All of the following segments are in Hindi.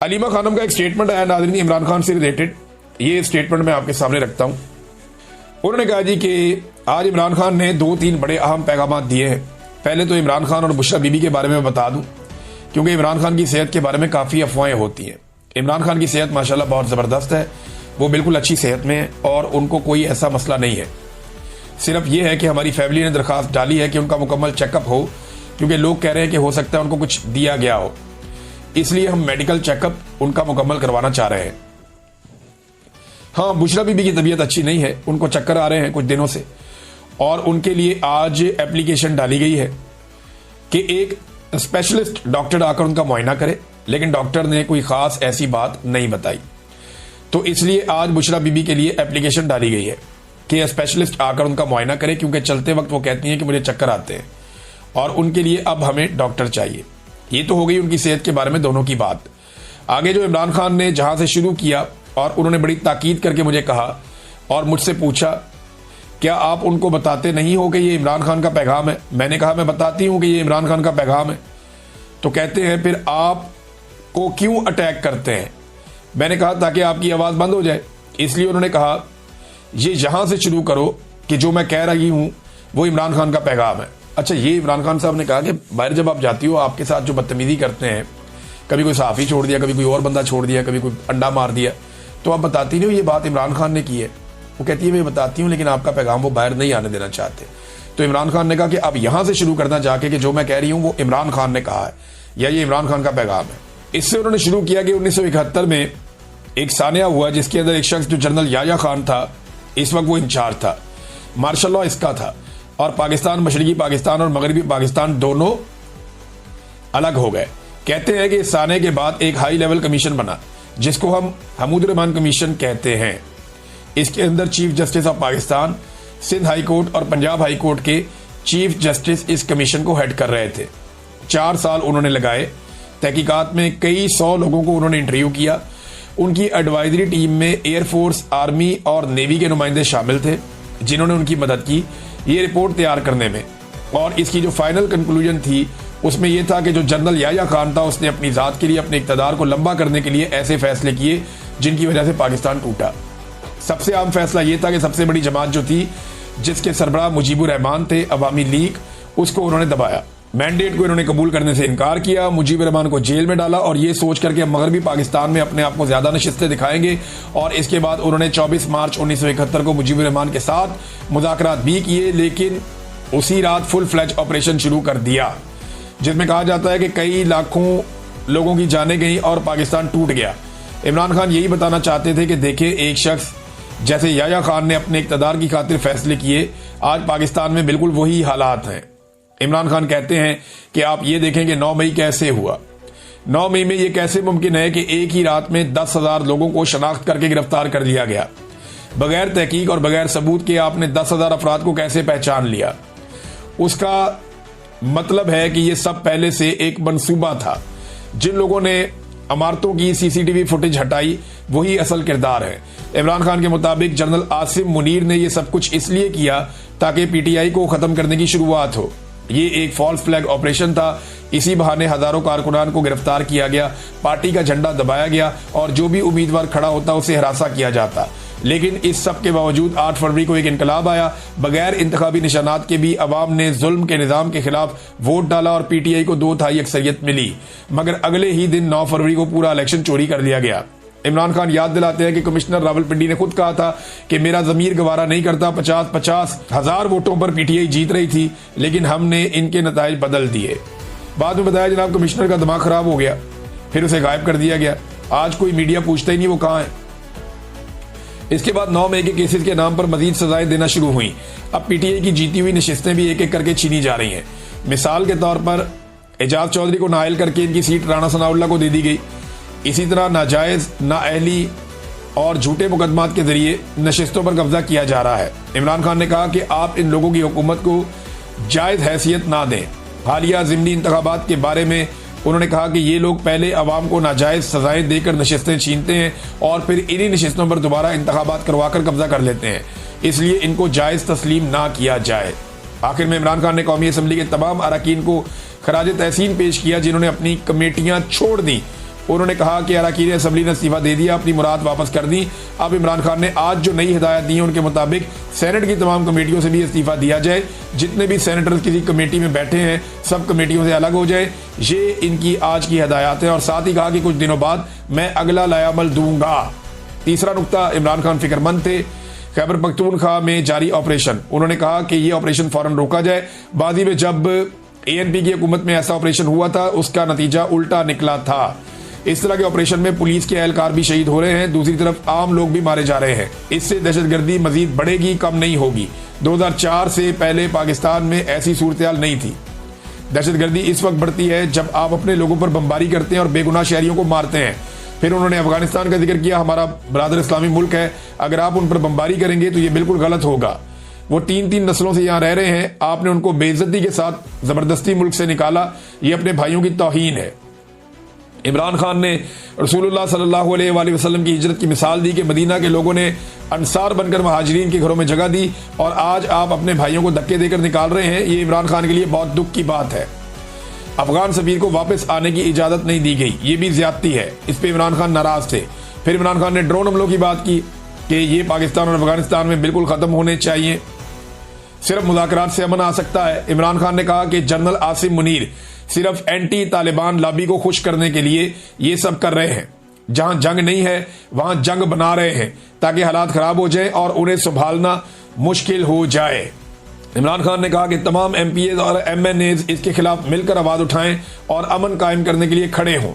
अलीमा खानम का एक स्टेटमेंट आया नाज़रीन इमरान खान से रिलेटेड। ये स्टेटमेंट मैं आपके सामने रखता हूं। उन्होंने कहा जी कि आज इमरान खान ने 2-3 बड़े अहम पैगाम दिए हैं। पहले तो इमरान खान और बुशरा बीबी के बारे में बता दूं, क्योंकि इमरान खान की सेहत के बारे में काफ़ी अफवाहें होती हैं। इमरान खान की सेहत माशाल्लाह बहुत ज़बरदस्त है, वो बिल्कुल अच्छी सेहत में है और उनको कोई ऐसा मसला नहीं है। सिर्फ ये है कि हमारी फैमिली ने दरख्वास्त डाली है कि उनका मुकम्मल चेकअप हो, क्योंकि लोग कह रहे हैं कि हो सकता है उनको कुछ दिया गया हो, इसलिए हम मेडिकल चेकअप उनका मुकम्मल करवाना चाह रहे हैं। हाँ, बुशरा बीबी की तबीयत अच्छी नहीं है, उनको चक्कर आ रहे हैं कुछ दिनों से, और उनके लिए आज एप्लीकेशन डाली गई है कि एक स्पेशलिस्ट डॉक्टर आकर उनका मुआयना करे, लेकिन डॉक्टर ने कोई खास ऐसी बात नहीं बताई। तो इसलिए आज बुशरा बीबी के लिए एप्लीकेशन डाली गई है कि स्पेशलिस्ट आकर उनका मुआयना करे, क्योंकि चलते वक्त वो कहती हैं कि मुझे चक्कर आते हैं और उनके लिए अब हमें डॉक्टर चाहिए। ये तो हो गई उनकी सेहत के बारे में दोनों की बात। आगे जो इमरान खान ने जहां से शुरू किया और उन्होंने बड़ी ताकीद करके मुझे कहा और मुझसे पूछा, क्या आप उनको बताते नहीं हो कि ये इमरान खान का पैगाम है? मैंने कहा मैं बताती हूं कि ये इमरान खान का पैगाम है। तो कहते हैं फिर आप को क्यों अटैक करते हैं? मैंने कहा ताकि आपकी आवाज़ बंद हो जाए। इसलिए उन्होंने कहा ये यहां से शुरू करो कि जो मैं कह रही हूं वो इमरान खान का पैगाम है। अच्छा, ये इमरान खान साहब ने कहा कि बाहर जब आप जाती हो आपके साथ जो बदतमीजी करते हैं, कभी कोई सहाफ़ी छोड़ दिया, कभी कोई और बंदा छोड़ दिया, कभी कोई अंडा मार दिया, तो आप बताती नहीं हो ये बात इमरान खान ने की है। वो कहती है मैं बताती हूँ, लेकिन आपका पैगाम वो बाहर नहीं आने देना चाहते। तो इमरान खान ने कहा कि अब यहां से शुरू करना जाके कि जो मैं कह रही हूँ वो इमरान खान ने कहा है या ये इमरान खान का पैगाम है। इससे उन्होंने शुरू किया कि 1971 में एक सानिया हुआ जिसके अंदर एक शख्स जो जनरल याया खान था, इस वक्त वो इंचार्ज था, मार्शल लॉ इसका था, और पाकिस्तान, मशरकी पाकिस्तान और मगरबी पाकिस्तान दोनों अलग हो गए। कहते हैं कि इस साने के बाद एक हाई लेवल कमीशन बना जिसको हम हमूद रहमान कमीशन कहते हैं। इसके अंदर chief justice of Pakistan, Sindh high court और पंजाब हाई कोर्ट के चीफ जस्टिस इस कमीशन को हेड कर रहे थे। 4 साल उन्होंने लगाए। तहकीकात में कई 100 लोगों को उन्होंने इंटरव्यू किया। उनकी एडवाइजरी टीम में एयरफोर्स, आर्मी और नेवी के नुमाइंदे शामिल थे जिन्होंने उनकी मदद की ये रिपोर्ट तैयार करने में। और इसकी जो फाइनल कंक्लूजन थी उसमें यह था कि जो जनरल याया खान था उसने अपनी ज़ात के लिए, अपने इक़्तिदार को लंबा करने के लिए ऐसे फैसले किए जिनकी वजह से पाकिस्तान टूटा। सबसे आम फैसला यह था कि सबसे बड़ी जमात जो थी जिसके सरबराह मुजीबुर रहमान थे, अवामी लीग, उसको उन्होंने दबाया। मैंडेट को इन्होंने कबूल करने से इनकार किया, मुजीबुर रहमान को जेल में डाला और ये सोच करके मगरबी पाकिस्तान में अपने आप को ज्यादा नशिस्तें दिखाएंगे। और इसके बाद उन्होंने 24 मार्च 1971 को मुजीबुर रहमान के साथ मुज़ाकरात भी किए, लेकिन उसी रात फुल फ्लैज ऑपरेशन शुरू कर दिया जिसमें कहा जाता है कि कई लाखों लोगों की जानें गई और पाकिस्तान टूट गया। इमरान खान यही बताना चाहते थे कि देखिए, एक शख्स जैसे याया खान ने अपने इक़्तिदार की खातिर फैसले किए, आज पाकिस्तान में बिल्कुल वही हालात हैं। इमरान खान कहते हैं कि आप ये देखें कि 9 मई कैसे हुआ। 9 मई में ये कैसे मुमकिन है कि एक ही रात में 10,000 लोगों को शनाख्त करके गिरफ्तार कर लिया गया? बगैर तहकीक और बगैर सबूत के आपने 10,000 अफराद को कैसे पहचान लिया? उसका मतलब है कि ये सब पहले से एक मंसूबा था। जिन लोगों ने इमारतों की सीसीटीवी फुटेज हटाई वही असल किरदार है। इमरान खान के मुताबिक जनरल आसिम मुनीर ने यह सब कुछ इसलिए किया ताकि पीटीआई को खत्म करने की शुरुआत हो। ये एक फॉल्स फ्लैग ऑपरेशन था। इसी बहाने हजारों कारकुनान को गिरफ्तार किया गया, पार्टी का झंडा दबाया गया और जो भी उम्मीदवार खड़ा होता उसे हरासा किया जाता। लेकिन इस सब के बावजूद 8 फरवरी को एक इनकलाब आया। बगैर इंतखाबी निशानात के भी अवाम ने जुल्म के निजाम के खिलाफ वोट डाला और पीटीआई को 2/3 अक्सरियत मिली। मगर अगले ही दिन 9 फरवरी को पूरा इलेक्शन चोरी कर लिया गया। इमरान खान याद दिलाते हैं कि कमिश्नर रावलपिंडी ने खुद कहा था कि मेरा जमीर गवारा नहीं करता, 50-50 हजार वोटों पर पीटीआई जीत रही थी, लेकिन हमने इनके नताइज बदल दिए। बाद में बताया जनाब कमिश्नर का दिमाग खराब हो गया, फिर उसे गायब कर दिया गया। आज कोई मीडिया पूछता ही नहीं वो कहाँ है। इसके बाद 9 मई के केसेस के नाम पर मजीद सजाएं देना शुरू हुई। अब पीटीआई की जीती हुई नशिस्तें भी एक एक करके छीनी जा रही हैं। मिसाल के तौर पर एजाज चौधरी को नाअहल करके इनकी सीट राणा सनाउल्लाह को दे दी गई। इसी तरह नाजायज, नाअहली और झूठे मुकदमात के जरिए नशिस्तों पर कब्जा किया जा रहा है। इमरान खान ने कहा कि आप इन लोगों की हुकूमत को जायज हैसियत ना दें। हालिया ज़िमनी इंतखाबात के बारे में उन्होंने कहा कि ये लोग पहले अवाम को नाजायज सजाएं देकर नशिस्तें छीनते हैं और फिर इन्हीं नशिस्तों पर दोबारा इंतखाबात करवाकर कब्जा कर लेते हैं, इसलिए इनको जायज तस्लीम ना किया जाए। आखिर में इमरान खान ने कौमी असम्बली के तमाम अरकान को खराज तहसीन पेश किया जिन्होंने अपनी कमेटियां छोड़ दी उन्होंने कहा कि अरकान असम्बली ने इस्तीफा दे दिया, अपनी मुराद वापस कर दी। अब इमरान खान ने आज जो नई हिदायत दी है उनके मुताबिक सेनेट की तमाम कमेटियों से भी इस्तीफा दिया जाए। जितने भी सेनेटर्स किसी कमेटी में बैठे हैं सब कमेटियों से अलग हो जाए। ये इनकी आज की हिदायत है। और साथ ही कहा कि कुछ दिनों बाद मैं अगला लायामल दूंगा। तीसरा नुकता, इमरान खान फिक्रमंद थे खैबर पख्तूनख्वा में जारी ऑपरेशन। उन्होंने कहा कि यह ऑपरेशन फौरन रोका जाए। बादी में जब ANP की हुकूमत में ऐसा ऑपरेशन हुआ था उसका नतीजा उल्टा निकला था। इस तरह के ऑपरेशन में पुलिस के एहलकार भी शहीद हो रहे हैं, दूसरी तरफ आम लोग भी मारे जा रहे हैं। इससे दहशतगर्दी मजीद बढ़ेगी, कम नहीं होगी। 2004 से पहले पाकिस्तान में ऐसी सूरत नहीं थी। दहशतगर्दी इस वक्त बढ़ती है जब आप अपने लोगों पर बमबारी करते हैं और बेगुनाह शहरियों को मारते हैं। फिर उन्होंने अफगानिस्तान का जिक्र किया, हमारा बरादर इस्लामी मुल्क है, अगर आप उन पर बमबारी करेंगे तो ये बिल्कुल गलत होगा। वो 3-3 नस्लों से यहाँ रह रहे हैं, आपने उनको बेइज्जती के साथ जबरदस्ती मुल्क से निकाला, ये अपने भाइयों की तौहीन है। इमरान खान ने रसूलुल्लाह सल्लल्लाहु अलैहि वसल्लम की हिजरत की मिसाल दी कि मदीना के लोगों ने अंसार बनकर महाजिरीन के घरों में जगह दी और आज आप अपने भाइयों को धक्के देकर निकाल रहे हैं। ये इमरान खान के लिए बहुत दुख की बात है। अफगान सफीर को वापस आने की इजाजत नहीं दी गई, ये भी ज्यादती है। इस पर इमरान खान नाराज थे। फिर इमरान खान ने ड्रोन हमलों की बात की कि ये पाकिस्तान और अफगानिस्तान में बिल्कुल खत्म होने चाहिए, सिर्फ मुज़ाकरात से अमन आ सकता है। इमरान खान ने कहा कि जनरल आसिम मुनीर सिर्फ एंटी तालिबान लॉबी को खुश करने के लिए ये सब कर रहे हैं। जहां जंग नहीं है वहां जंग बना रहे हैं ताकि हालात खराब हो जाए और उन्हें संभालना मुश्किल हो जाए। इमरान खान ने कहा कि तमाम MPAs और MNAs इसके खिलाफ मिलकर आवाज उठाएं और अमन कायम करने के लिए खड़े हों।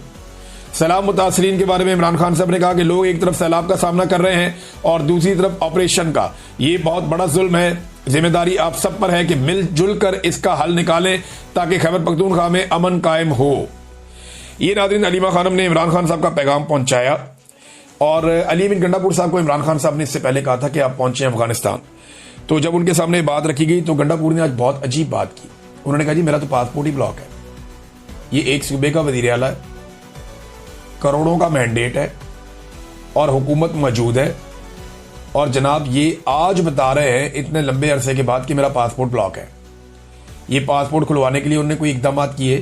सैलाब मुतासरीन के बारे में इमरान खान साहब ने कहा कि लोग एक तरफ सैलाब का सामना कर रहे हैं और दूसरी तरफ ऑपरेशन का। ये बहुत बड़ा जुल्म है। जिम्मेदारी आप सब पर है कि मिलजुल कर इसका हल निकालें ताकि खैबर पख्तूनख्वा में अमन कायम हो। ये नाज़रीन अलीमा खानम ने इमरान खान साहब का पैगाम पहुंचाया और अली अमीन गंडापुर साहब को इमरान खान साहब ने इससे पहले कहा था कि आप पहुंचे अफगानिस्तान। तो जब उनके सामने बात रखी गई तो गंडापुर ने आज बहुत अजीब बात की। उन्होंने कहा जी मेरा तो पासपोर्ट ही ब्लॉक है। ये एक सूबे का वजीर आला है, करोड़ों का मैंडेट है और हुकूमत मौजूद है और जनाब ये आज बता रहे हैं इतने लंबे अरसे के बाद कि मेरा पासपोर्ट ब्लॉक है। ये पासपोर्ट खुलवाने के लिए उन्होंने कोई इकदाम किए,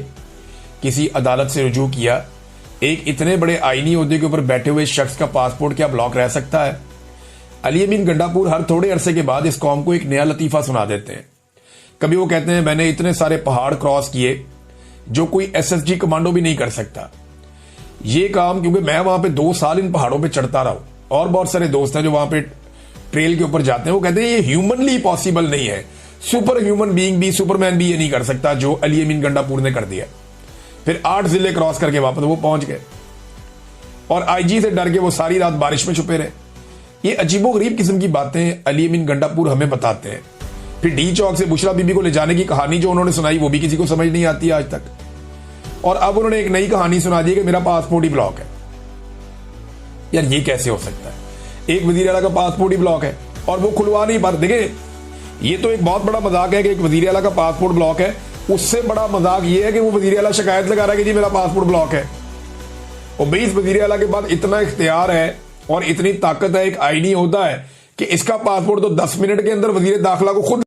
किसी अदालत से रुजू किया। एक इतने बड़े आईनी ओहदे के ऊपर बैठे हुए शख्स का पासपोर्ट क्या ब्लॉक रह सकता है? अली अमीन गंडापुर हर थोड़े अरसे के बाद इस कौम को एक नया लतीफा सुना देते हैं। कभी वो कहते हैं मैंने इतने सारे पहाड़ क्रॉस किए जो कोई SSG कमांडो भी नहीं कर सकता। ये काम क्योंकि मैं वहां पे 2 साल इन पहाड़ों पे चढ़ता रहा हूं और बहुत सारे दोस्त हैं जो वहां पे ट्रेल के ऊपर जाते हैं, वो कहते हैं ये ह्यूमनली पॉसिबल नहीं है। सुपर ह्यूमन बीइंग भी, सुपरमैन भी ये नहीं कर सकता जो अली अमीन गंडापुर ने कर दिया। फिर 8 जिले क्रॉस करके वापस वो पहुंच गए और IG से डर के वो सारी रात बारिश में छुपे रहे। ये अजीबोगरीब किस्म की बातें अली अमीन गंडापुर हमें बताते हैं। फिर डी चौक से बुशरा बीबी को ले जाने की कहानी जो उन्होंने सुनाई वो भी किसी को समझ नहीं आती आज तक। और अब उन्होंने एक नई कहानी सुना दी कि मेरा पासपोर्ट ही ब्लॉक है। यार ये कैसे हो सकता है? एक वजीर आला का पासपोर्ट ही ब्लॉक है और वो खुलवा नहीं पाते। देखिए ये तो एक बहुत बड़ा मजाक है कि एक वजीर आला का पासपोर्ट ब्लॉक है। उससे बड़ा मजाक ये है कि वो वजीर आला शिकायत लगा रहा है कि जी मेरा पासपोर्ट ब्लॉक है। और 20 वजीर आला के पास इतना इख्तियार है और इतनी ताकत है, एक आईनी होता है कि इसका पासपोर्ट तो 10 मिनट के अंदर वजीर दाखिला को खुद